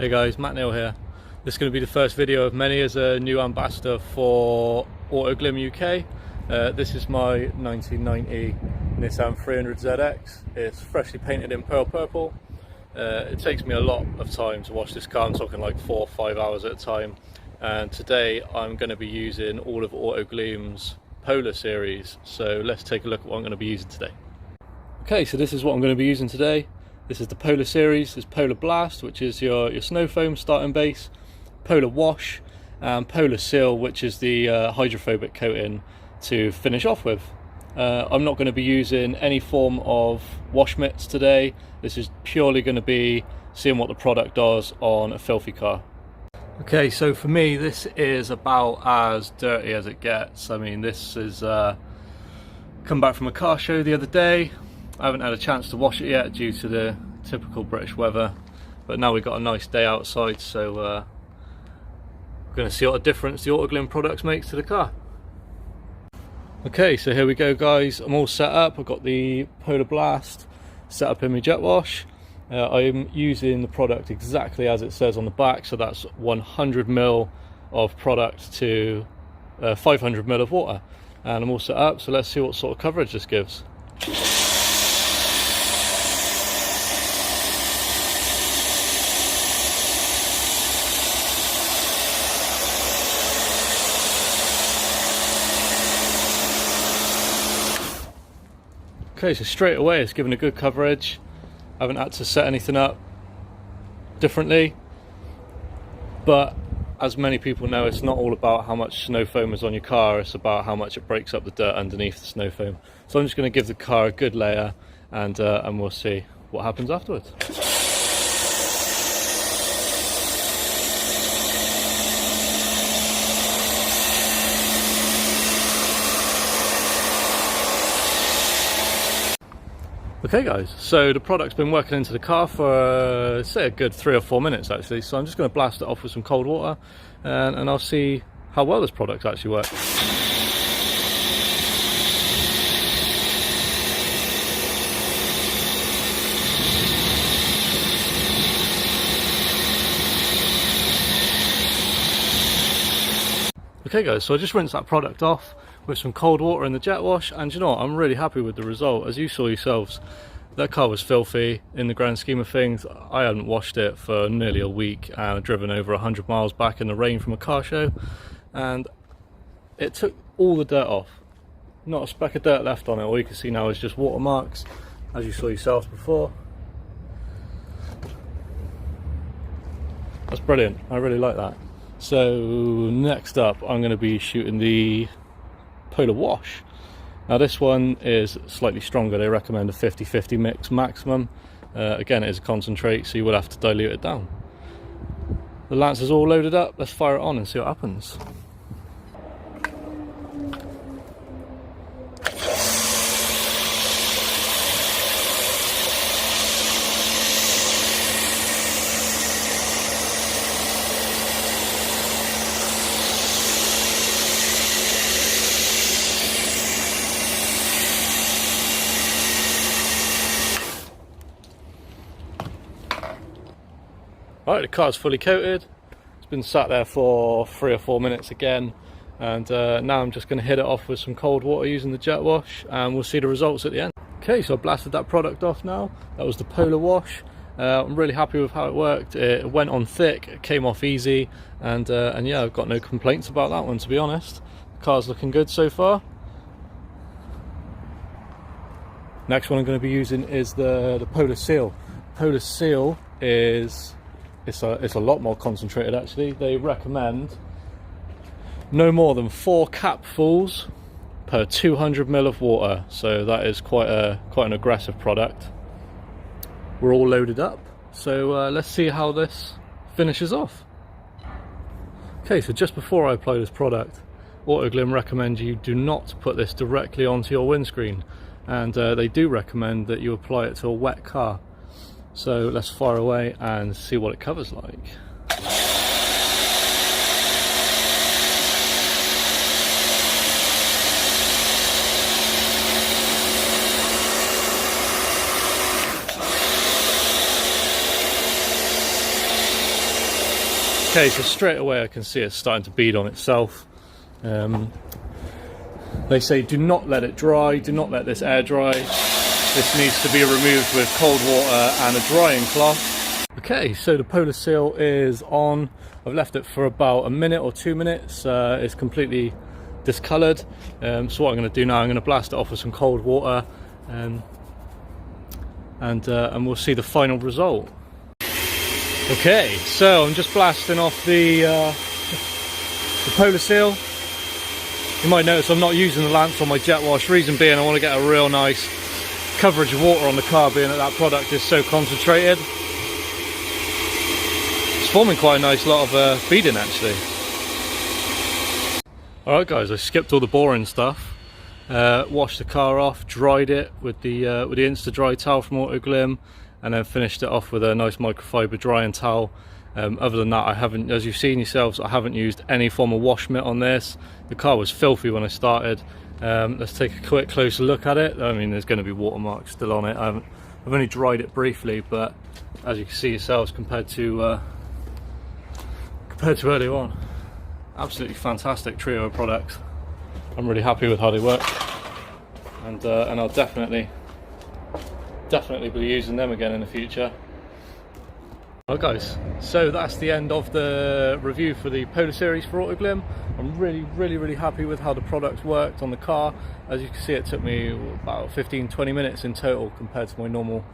Hey guys, Matt Neal here. This is going to be the first video of many as a new ambassador for AutoGlym UK. This is my 1990 Nissan 300ZX. It's freshly painted in pearl purple. It takes me a lot of time to wash this car. I'm talking like 4 or 5 hours at a time. And today I'm going to be using all of AutoGlym's Polar series. So let's take a look at what I'm going to be using today. Okay, so this is what I'm going to be using today. This is the Polar series. There's Polar Blast, which is your snow foam starting base, Polar Wash, and Polar Seal, which is the hydrophobic coating to finish off with. I'm not going to be using any form of wash mitts today. This is purely going to be seeing what the product does on a filthy car. Okay, so for me this is about as dirty as it gets. I mean, this is come back from a car show the other day. I haven't had a chance to wash it yet due to the typical British weather, but now we've got a nice day outside, so we're going to see what a difference the AutoGlym products makes to the car. Okay, so here we go guys, I'm all set up. I've got the Polar Blast set up in my jet wash. I'm using the product exactly as it says on the back, so that's 100 ml of product to 500 ml of water, and I'm all set up, so let's see what sort of coverage this gives. Okay, so straight away it's given a good coverage. I haven't had to set anything up differently, but as many people know, it's not all about how much snow foam is on your car, it's about how much it breaks up the dirt underneath the snow foam. So I'm just going to give the car a good layer, and we'll see what happens afterwards. Okay guys, so the product's been working into the car for say a good 3 or 4 minutes actually, so I'm just going to blast it off with some cold water and I'll see how well this product actually works. Okay guys, so I just rinsed that product off with some cold water in the jet wash, and you know what, I'm really happy with the result. As you saw yourselves, that car was filthy in the grand scheme of things. I hadn't washed it for nearly a week and I'd driven over 100 miles back in the rain from a car show, and it took all the dirt off. Not a speck of dirt left on it. All you can see now is just watermarks, as you saw yourselves before. That's brilliant, I really like that. So next up I'm going to be shooting the Polar Wash. Now this one is slightly stronger. They recommend a 50-50 mix maximum. Again, it is a concentrate, so you will have to dilute it down. The lance is all loaded up. Let's fire it on and see what happens. Right, the car's fully coated. It's been sat there for 3 or 4 minutes again, and now I'm just going to hit it off with some cold water using the jet wash, and we'll see the results at the end. Okay, so I blasted that product off now. That was the Polar Wash. I'm really happy with how it worked. It went on thick, it came off easy, and yeah, I've got no complaints about that one, to be honest. The car's looking good so far. Next one I'm going to be using is the Polar Seal. Polar Seal is it's a lot more concentrated actually. They recommend no more than 4 capfuls per 200 ml of water, so that is quite an aggressive product. We're all loaded up, so let's see how this finishes off. Okay, so just before I apply this product, AutoGlym recommend you do not put this directly onto your windscreen, and they do recommend that you apply it to a wet car. So let's fire away and see what it covers like. Okay, so straight away I can see it's starting to bead on itself. They say do not let it dry, do not let this air dry. This needs to be removed with cold water and a drying cloth. Okay, so the polar seal is on. I've left it for about a minute or 2 minutes. It's completely discoloured. So what I'm going to do now, I'm going to blast it off with some cold water, and we'll see the final result. Okay, so I'm just blasting off the polar seal. You might notice I'm not using the lamps on my jet wash. Reason being, I want to get a real nice coverage of water on the car, being that product is so concentrated. It's forming quite a nice lot of beading actually. Alright guys, I skipped all the boring stuff. Washed the car off, dried it with the Insta Dry towel from AutoGlym, and then finished it off with a nice microfiber drying towel. Other than that, I haven't, as you've seen yourselves, I haven't used any form of wash mitt on this. The car was filthy when I started. Let's take a quick closer look at it. I mean, there's going to be watermarks still on it. I've only dried it briefly, but as you can see yourselves, compared to earlier on, absolutely fantastic trio of products. I'm really happy with how they work, and I'll definitely be using them again in the future. Well guys, so that's the end of the review for the Polar Series for AutoGlym. I'm really happy with how the products worked on the car. As you can see, it took me about 15-20 minutes in total compared to my normal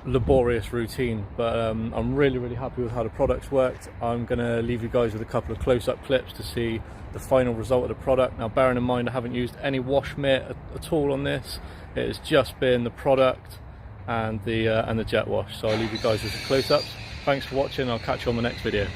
laborious routine, but I'm really happy with how the products worked. I'm going to leave you guys with a couple of close-up clips to see the final result of the product. Now, bearing in mind I haven't used any wash mitt at all on this. It has just been the product and the jet wash, so I'll leave you guys with some close-ups. Thanks for watching. I'll catch you on the next video.